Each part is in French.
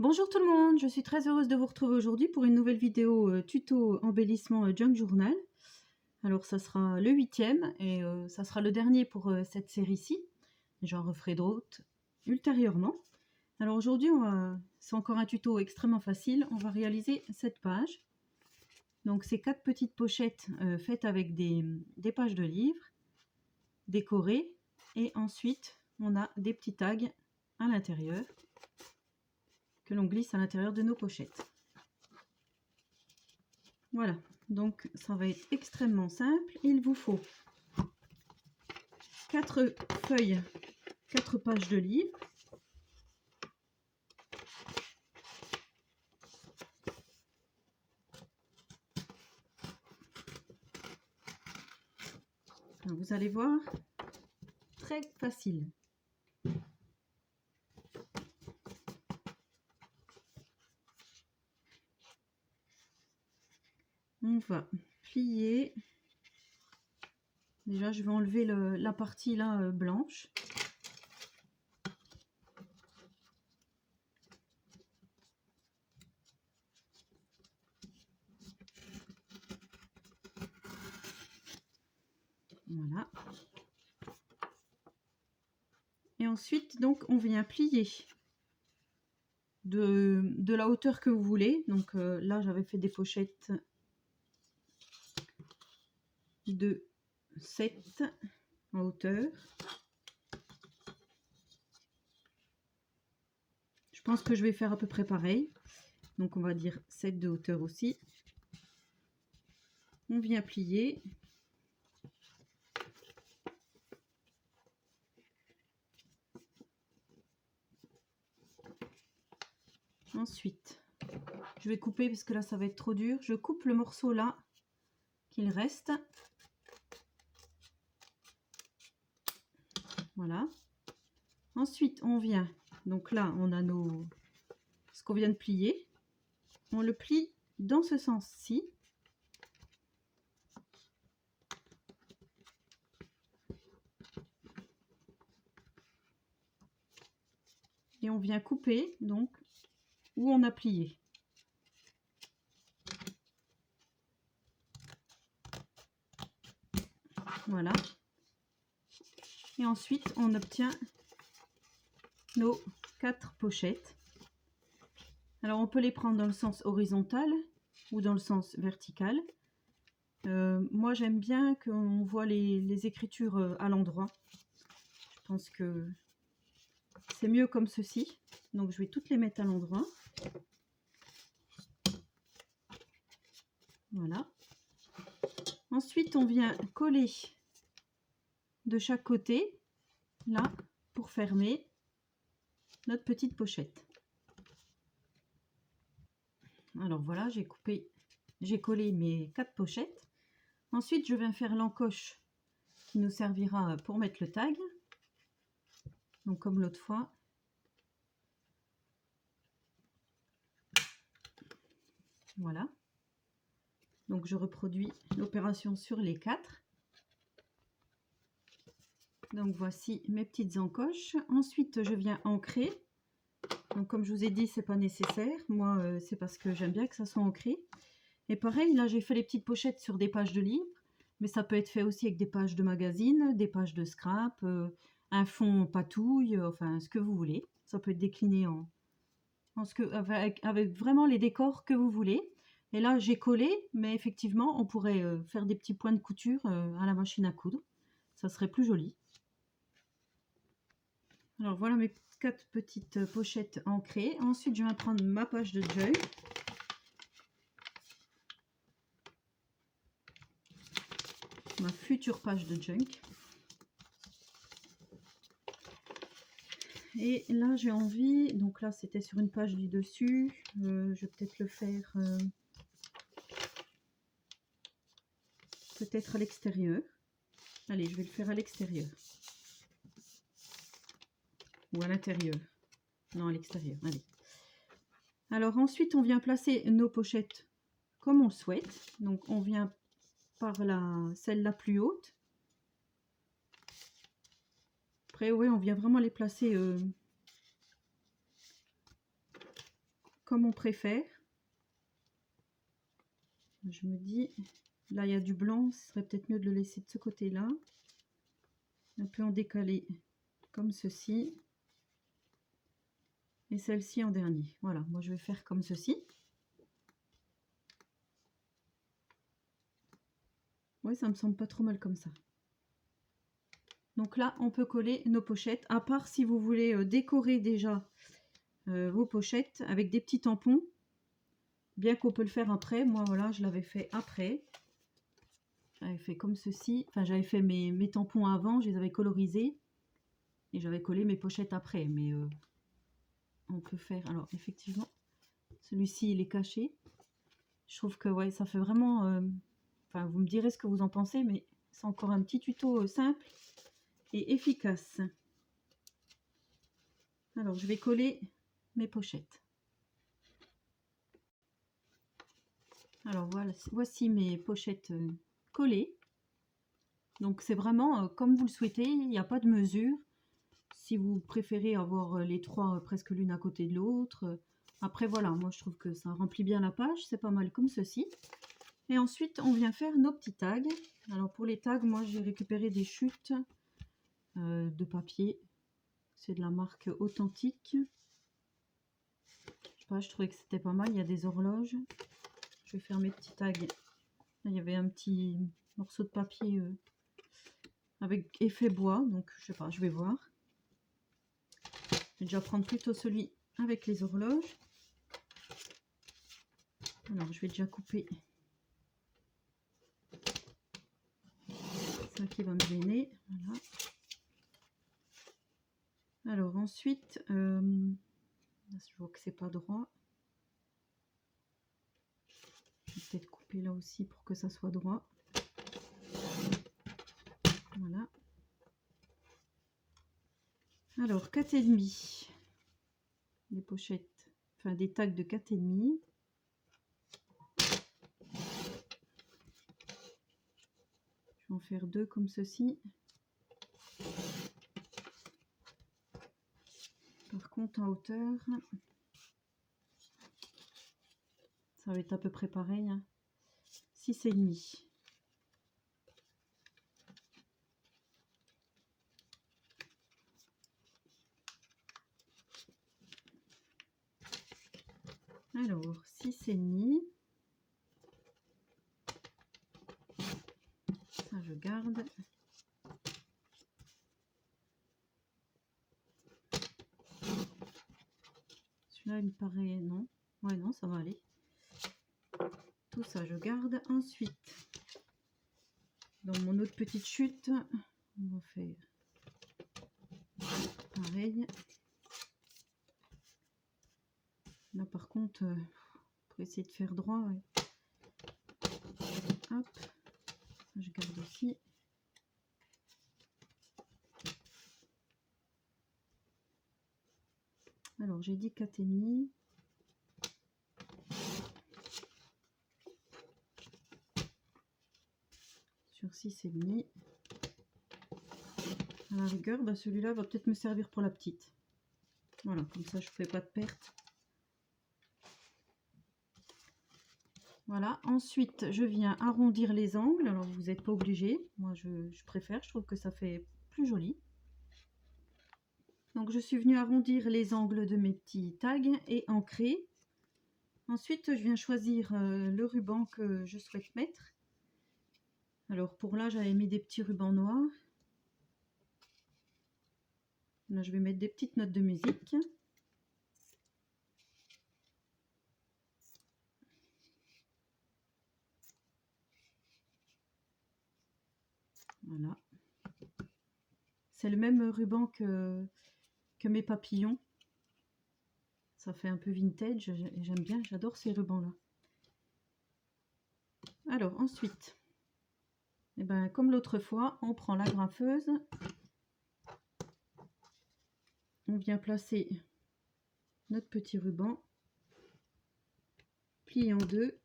Bonjour tout le monde, je suis très heureuse de vous retrouver aujourd'hui pour une nouvelle vidéo tuto embellissement Junk Journal. Alors ça sera le 8e et ça sera le dernier pour cette série-ci. J'en referai d'autres ultérieurement. Alors aujourd'hui, c'est encore un tuto extrêmement facile. On va réaliser cette page. Donc c'est 4 petites pochettes faites avec des pages de livres décorées. Et ensuite, on a des petits tags à l'intérieur que l'on glisse à l'intérieur de nos pochettes. Voilà, donc ça va être extrêmement simple. Il vous faut 4 feuilles, 4 pages de livre. Alors, vous allez voir, très facile. On va plier. Déjà, je vais enlever la partie là blanche. Voilà. Et ensuite, donc, on vient plier de la hauteur que vous voulez. Donc là, j'avais fait des pochettes de 7 en hauteur. Je pense que je vais faire à peu près pareil. Donc on va dire 7 de hauteur aussi. On vient plier. Ensuite, je vais couper parce que là ça va être trop dur. Je coupe le morceau là qu'il reste. Voilà. Ensuite, on vient. Donc là, on a ce qu'on vient de plier. On le plie dans ce sens-ci. Et on vient couper donc où on a plié. Voilà. Et ensuite, on obtient nos 4 pochettes. Alors, on peut les prendre dans le sens horizontal ou dans le sens vertical. Moi, j'aime bien qu'on voit les écritures à l'endroit. Je pense que c'est mieux comme ceci. Donc, je vais toutes les mettre à l'endroit. Voilà. Ensuite, on vient coller de chaque côté, là, pour fermer notre petite pochette. Alors voilà, j'ai collé mes 4 pochettes. Ensuite, je viens faire l'encoche qui nous servira pour mettre le tag. Donc comme l'autre fois. Voilà. Donc je reproduis l'opération sur les 4. Donc voici mes petites encoches. Ensuite, je viens ancrer. Donc comme je vous ai dit, c'est pas nécessaire. Moi, c'est parce que j'aime bien que ça soit ancré. Et pareil, là j'ai fait les petites pochettes sur des pages de livres. Mais ça peut être fait aussi avec des pages de magazines, des pages de scrap, un fond patouille, enfin ce que vous voulez. Ça peut être décliné avec vraiment les décors que vous voulez. Et là j'ai collé, mais effectivement on pourrait faire des petits points de couture à la machine à coudre. Ça serait plus joli. Alors voilà mes 4 petites pochettes ancrées. Ensuite je vais prendre ma page de junk. Ma future page de junk. Et là j'ai envie, donc là c'était sur une page du dessus, je vais peut-être le faire peut-être à l'extérieur. Allez, je vais le faire à l'extérieur. Ou à l'intérieur. Non, à l'extérieur, allez. Alors ensuite on vient placer nos pochettes comme on souhaite. Donc on vient par celle la plus haute. Après oui, on vient vraiment les placer comme on préfère. Je me dis, là il y a du blanc, ce serait peut-être mieux de le laisser de ce côté-là. Un peu en décalé, comme ceci. Et celle-ci en dernier. Voilà, moi je vais faire comme ceci. Oui, ça me semble pas trop mal comme ça. Donc là, on peut coller nos pochettes, à part si vous voulez décorer déjà vos pochettes avec des petits tampons. Bien qu'on peut le faire après, moi voilà, je l'avais fait après. J'avais fait comme ceci, enfin j'avais fait mes tampons avant, je les avais colorisés. Et j'avais collé mes pochettes après, mais on peut faire, alors effectivement, celui-ci il est caché. Je trouve que ouais, ça fait vraiment, enfin vous me direz ce que vous en pensez, mais c'est encore un petit tuto simple et efficace. Alors je vais coller mes pochettes. Alors voilà, voici mes pochettes collées. Donc c'est vraiment comme vous le souhaitez, il n'y a pas de mesure. Si vous préférez avoir les trois presque l'une à côté de l'autre. Après voilà, moi je trouve que ça remplit bien la page, c'est pas mal comme ceci. Et ensuite on vient faire nos petits tags. Alors pour les tags, moi j'ai récupéré des chutes de papier. C'est de la marque Authentique. Je sais pas, je trouvais que c'était pas mal, il y a des horloges. Je vais faire mes petits tags. Là, il y avait un petit morceau de papier avec effet bois, donc je sais pas, je vais voir. Je vais déjà prendre plutôt celui avec les horloges. Alors je vais déjà couper ça qui va me gêner. Voilà. Alors ensuite, je vois que c'est pas droit. Je vais peut-être couper là aussi pour que ça soit droit. Voilà. Alors 4,5. Des pochettes, enfin des tags de 4,5. Je vais en faire deux comme ceci. Par contre en hauteur, ça va être à peu près pareil. 6,5. Alors 6,5. Ça je garde. Celui-là il me paraît non. Ouais non, ça va aller. Tout ça je garde. Ensuite, dans mon autre petite chute, on va faire pareil. Là par contre, pour essayer de faire droit, ouais. Hop, je garde aussi. Alors j'ai dit 4,5. Sur 6,5. À la rigueur, bah celui-là va peut-être me servir pour la petite. Voilà, comme ça je ne fais pas de perte. Voilà, ensuite je viens arrondir les angles. Alors vous n'êtes pas obligé, moi je préfère, je trouve que ça fait plus joli. Donc je suis venue arrondir les angles de mes petits tags et ancrer. Ensuite je viens choisir le ruban que je souhaite mettre. Alors pour là j'avais mis des petits rubans noirs. Là je vais mettre des petites notes de musique. Voilà. C'est le même ruban que mes papillons. Ça fait un peu vintage, j'aime bien, j'adore ces rubans là. Alors ensuite, eh ben, comme l'autre fois, on prend l'agrafeuse, on vient placer notre petit ruban, plié en deux,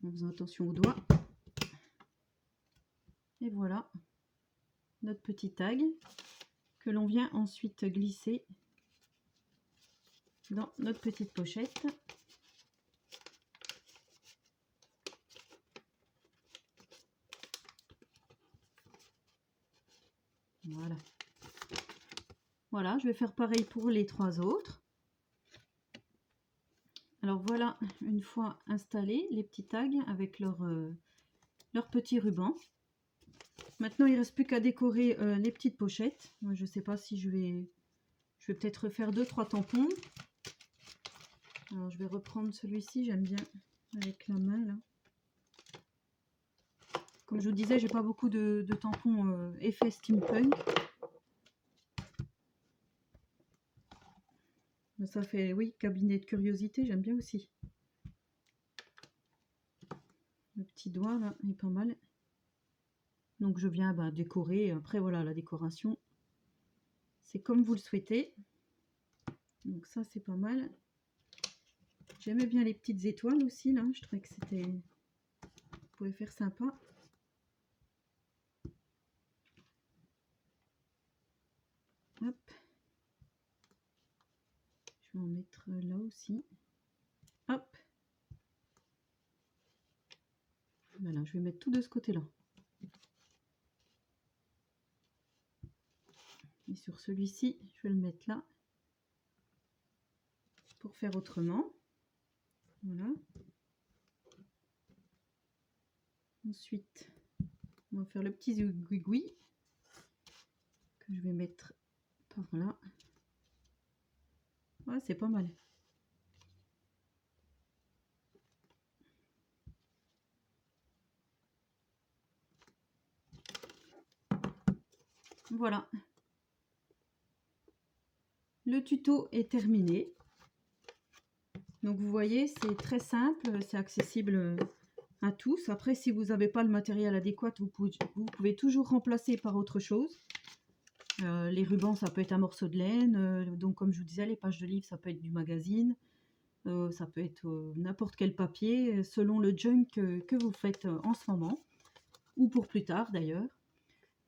en faisant attention aux doigts. Et voilà notre petit tag que l'on vient ensuite glisser dans notre petite pochette. Voilà. Voilà, je vais faire pareil pour les 3 autres. Alors voilà, une fois installés, les petits tags avec leur petit ruban. Maintenant, il ne reste plus qu'à décorer les petites pochettes. Moi, je ne sais pas si je vais peut-être refaire 2-3 tampons. Alors, je vais reprendre celui-ci, j'aime bien avec la main là. Comme je vous disais, j'ai pas beaucoup de tampons effet steampunk. Mais ça fait, oui, cabinet de curiosité, j'aime bien aussi. Le petit doigt là est pas mal. Donc je viens décorer. Après voilà, la décoration, c'est comme vous le souhaitez. Donc ça c'est pas mal. J'aimais bien les petites étoiles aussi là. Je trouvais que c'était, vous pouvez faire sympa. Hop. Je vais en mettre là aussi. Hop. Voilà, je vais mettre tout de ce côté-là. Et sur celui-ci, je vais le mettre là pour faire autrement. Voilà. Ensuite, on va faire le petit zigouigoui que je vais mettre par là. Ouais, c'est pas mal. Voilà. Le tuto est terminé. Donc vous voyez, c'est très simple, c'est accessible à tous. Après, si vous n'avez pas le matériel adéquat, vous pouvez toujours remplacer par autre chose. Les rubans, ça peut être un morceau de laine. Donc comme je vous disais, les pages de livres, ça peut être du magazine. Ça peut être n'importe quel papier, selon le junk que vous faites en ce moment. Ou pour plus tard d'ailleurs.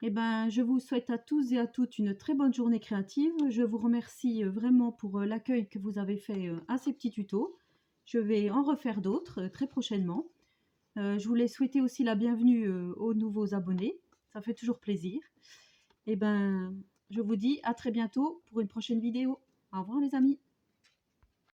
Eh ben, je vous souhaite à tous et à toutes une très bonne journée créative. Je vous remercie vraiment pour l'accueil que vous avez fait à ces petits tutos. Je vais en refaire d'autres très prochainement. Je voulais souhaiter aussi la bienvenue aux nouveaux abonnés. Ça fait toujours plaisir. Eh ben, je vous dis à très bientôt pour une prochaine vidéo. Au revoir les amis.